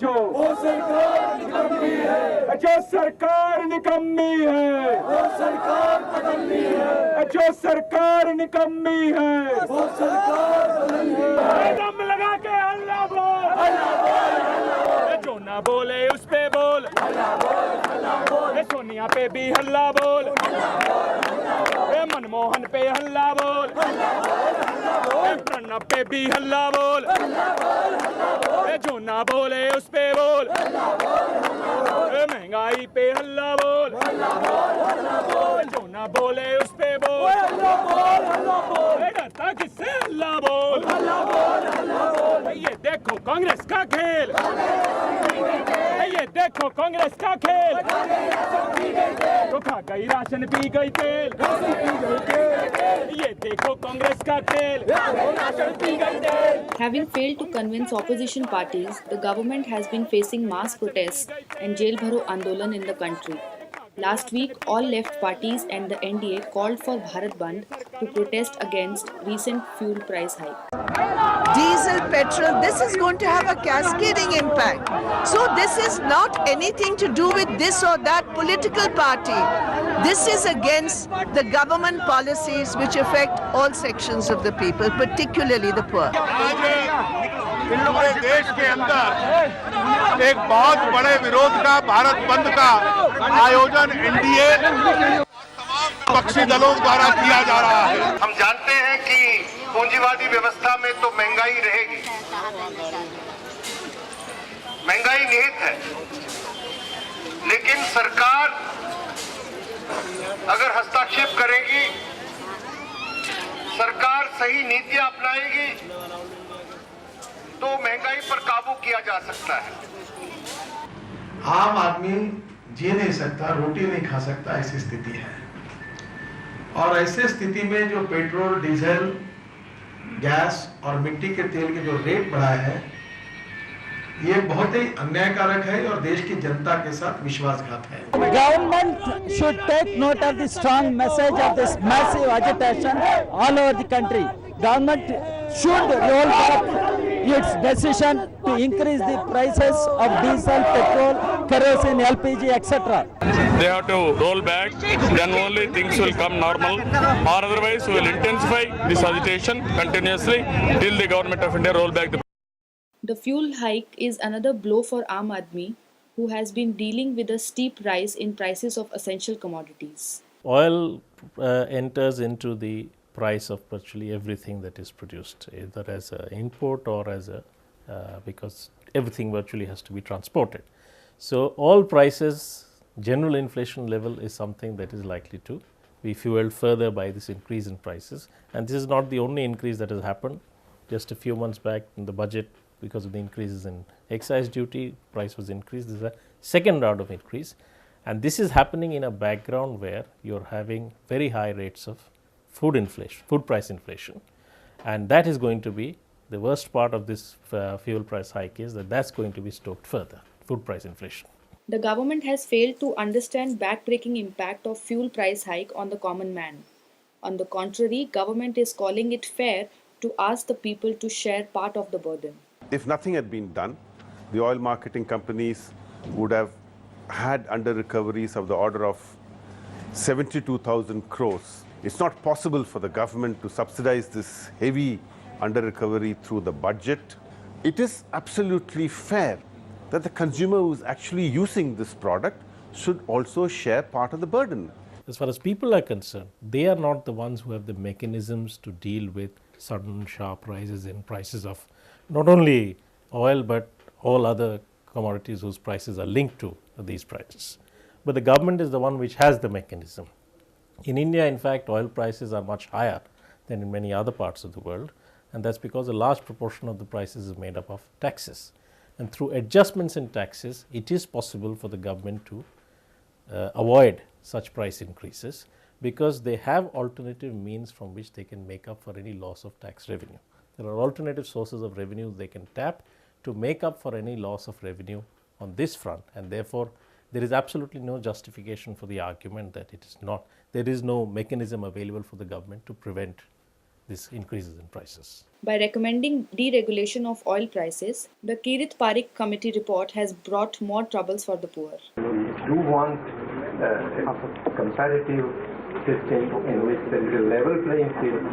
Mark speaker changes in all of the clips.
Speaker 1: जो वो सरकार निकम्मी है, जो सरकार निकम्मी है, वो सरकार बदलनी है, जो सरकार निकम्मी है, वो सरकार बदलनी है। दम लगा के हल्ला बोल, हल्ला बोल, हल्ला बोल, जो ना बोले उस पे बोल, हल्ला बोल, हल्ला बोल, सोनिया पे भी हल्ला बोल, हल्ला बोल, हल्ला बोल, मनमोहन पे हल्ला बोल, हल्ला बोल, हल्ला बोल, प्रणब पे भी हल्ला बोल, हल्ला बोल, हल्ला बोल, जो ना बोले उस पे बोल, हल्ला बोल, हल्ला बोल, महंगाई पे हल्ला बोल, हल्ला बोल, हल्ला बोल, जो ना बोले उस पे बोल, हल्ला बोल, हल्ला बोल, डरता किससे हल्ला बोल, हल्ला बोल, हल्ला बोल। ये देखो कांग्रेस का खेल, ये देखो कांग्रेस का खेल, तो खा गई राशन पी गई तेल, ये देखो कांग्रेस का खेल, राशन पी गई तेल।
Speaker 2: Having failed to convince opposition parties, the government has been facing mass protests and jail bharo andolan in the country. Last week, all left parties and the NDA called for Bharat Bandh to protest against recent fuel price hike.
Speaker 3: Diesel, petrol, this is going to have a cascading impact. So this is not anything to do with this or that political party. This is against the government policies which affect all sections of the people, particularly the poor.
Speaker 4: पूरे देश के अंदर एक बहुत बड़े विरोध का भारत बंद का आयोजन एनडीए तमाम विपक्षी दलों द्वारा किया जा रहा है। हम जानते हैं कि पूंजीवादी व्यवस्था में तो महंगाई रहेगी, महंगाई निहित है, लेकिन सरकार अगर हस्तक्षेप करेगी, सरकार सही नीतियां अपनाएगी तो महंगाई पर काबू किया जा सकता है।
Speaker 5: आम आदमी जी नहीं सकता, रोटी नहीं खा सकता, ऐसी स्थिति है। और ऐसे स्थिति में जो पेट्रोल, डीजल, गैस और मिट्टी के तेल के जो रेट बढ़ाए हैं, ये बहुत ही अन्यायकारक है और देश की जनता के साथ विश्वासघात है।
Speaker 6: Government should take note of the strong message of this massive agitation all over the country. Government should roll back its decision to increase the prices of diesel, petrol, kerosene, LPG, etc.
Speaker 7: They have to roll back, then only things will come normal, or otherwise we will intensify this agitation continuously till the government of India roll back
Speaker 2: The fuel hike is another blow for Aam Aadmi, who has been dealing with a steep rise in prices of essential commodities.
Speaker 8: Oil enters into the price of virtually everything that is produced, either as an import or as a because everything virtually has to be transported. So all prices, general inflation level is something that is likely to be fueled further by this increase in prices. And this is not the only increase that has happened. Just a few months back in the budget, because of the increases in excise duty, price was increased. This is a second round of increase, and this is happening in a background where you are having very high rates of food inflation, food price inflation, and that is going to be the worst part of this fuel price hike, is that that's going to be stoked further, food price inflation.
Speaker 2: The government has failed to understand backbreaking impact of fuel price hike on the common man. On the contrary, government is calling it fair to ask the people to share part of the burden.
Speaker 4: If nothing had been done, the oil marketing companies would have had under recoveries of the order of 72,000 crores. It's not possible for the government to subsidize this heavy under recovery through the budget. It is absolutely fair that the consumer who is actually using this product should also share part of the burden.
Speaker 8: As far as people are concerned, they are not the ones who have the mechanisms to deal with sudden sharp rises in prices of not only oil but all other commodities whose prices are linked to these prices. But the government is the one which has the mechanism. In India, in fact, oil prices are much higher than in many other parts of the world, and that's because a large proportion of the prices is made up of taxes. And through adjustments in taxes, it is possible for the government to avoid such price increases, because they have alternative means from which they can make up for any loss of tax revenue. There are alternative sources of revenue they can tap to make up for any loss of revenue on this front, and therefore there is absolutely no justification for the argument that it is not, there is no mechanism available for the government to prevent these increases in prices.
Speaker 2: By recommending deregulation of oil prices, the Kirit Parikh committee report has brought more troubles for the poor.
Speaker 9: We do want a comparative system in which there is a level playing field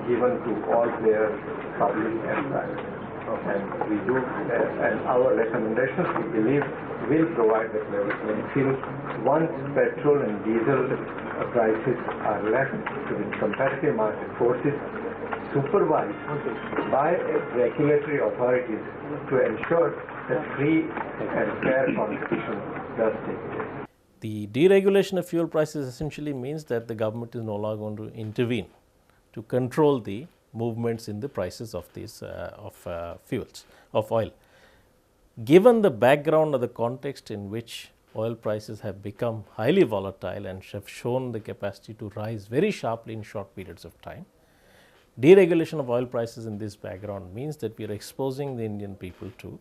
Speaker 9: given to all players, public and private. And we do, and our recommendations, we believe, will provide that level playing field once petrol and diesel prices are left to the competitive market forces supervised by regulatory authorities to ensure that free and fair competition does take place.
Speaker 8: The deregulation of fuel prices essentially means that the government is no longer going to intervene to control the movements in the prices of these fuels, of oil. Given the background or the context in which oil prices have become highly volatile and have shown the capacity to rise very sharply in short periods of time, deregulation of oil prices in this background means that we are exposing the Indian people to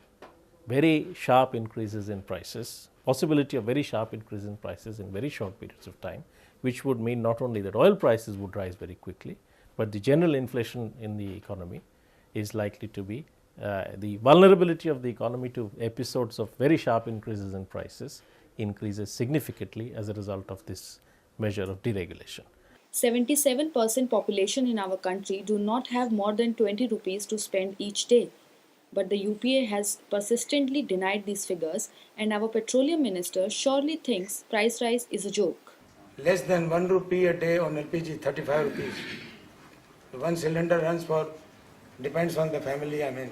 Speaker 8: very sharp increases in prices, possibility of very sharp increase in prices in very short periods of time, which would mean not only that oil prices would rise very quickly, but the general inflation in the economy is likely to be, the vulnerability of the economy to episodes of very sharp increases in prices increases significantly as a result of this measure of deregulation.
Speaker 2: 77% population in our country do not have more than 20 rupees to spend each day. But the UPA has persistently denied these figures, and our petroleum minister surely thinks price rise is a joke.
Speaker 5: Less than 1 rupee a day on LPG, 35 rupees. One cylinder runs for, depends on the family, I mean.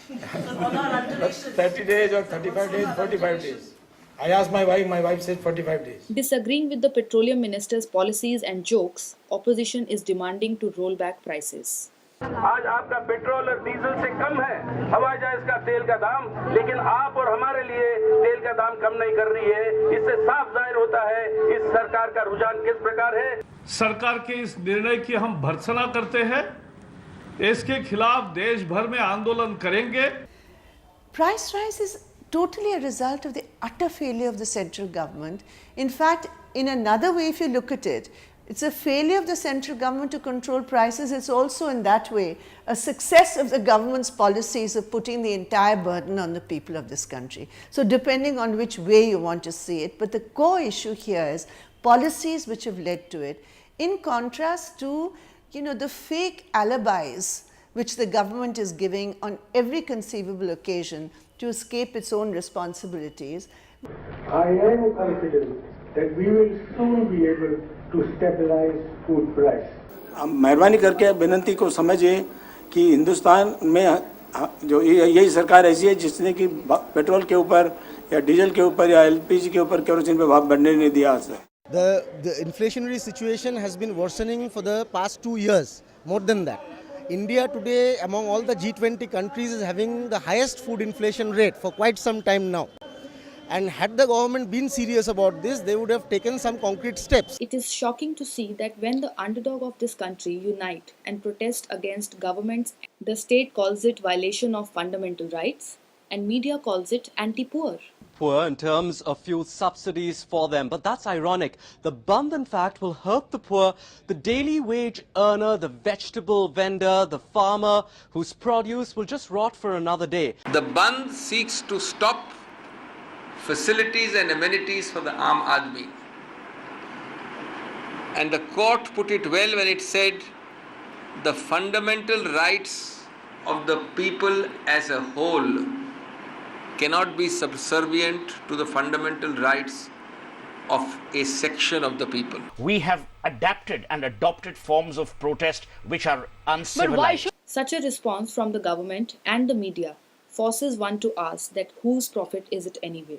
Speaker 5: 30 days or 35 days, 45 days. I asked my wife says 45 days.
Speaker 2: Disagreeing with the petroleum minister's policies and jokes, opposition is demanding to roll back prices.
Speaker 10: आज आपका petrol और diesel से कम है हवाई जहाज का तेल का दाम, लेकिन आप और हमारे लिए तेल का दाम कम नहीं कर रही है। इससे साफ जाहिर होता है इस सरकार का रुझान किस प्रकार है।
Speaker 11: सरकार के इस निर्णय की हम भर्त्सना करते हैं, इसके खिलाफ देश भर में आंदोलन करेंगे।
Speaker 3: Price rise is totally a result of the utter failure of the central government. In fact, in another way, if you look at it, it's a failure of the central government to control prices. It's also in that way a success of the government's policies of putting the entire burden on the people of this country. So depending on which way you want to see it, but the core issue here is policies which have led to it, in contrast to, the fake alibis which the government is giving on every conceivable occasion to escape its own responsibilities.
Speaker 9: I am confident that we will soon be able to stabilize food price.
Speaker 5: मेहरबानी करके विनती को समझिए कि हिंदुस्तान में जो यही सरकार ऐसी है जिसने कि पेट्रोल के ऊपर या डीजल के ऊपर या एलपीजी के ऊपर केरोसिन पे भाव बढ़ने नहीं दिया आज तक.
Speaker 12: The inflationary situation has been worsening for the past 2 years, more than that. India today among all the G20 countries is having the highest food inflation rate for quite some time now. And had the government been serious about this, they would have taken some concrete steps.
Speaker 2: It is shocking to see that when the underdog of this country unite and protest against governments, the state calls it violation of fundamental rights and media calls it anti-poor.
Speaker 13: Poor in terms of fuel subsidies for them. But that's ironic. The Bandh, in fact, will hurt the poor, the daily wage earner, the vegetable vendor, the farmer whose produce will just rot for another day.
Speaker 14: The Bandh seeks to stop facilities and amenities for the Aam Aadmi. And the court put it well when it said the fundamental rights of the people as a whole cannot be subservient to the fundamental rights of a section of the people.
Speaker 15: We have adapted and adopted forms of protest which are uncivilized.
Speaker 2: Such a response from the government and the media forces one to ask that whose profit is it anyway?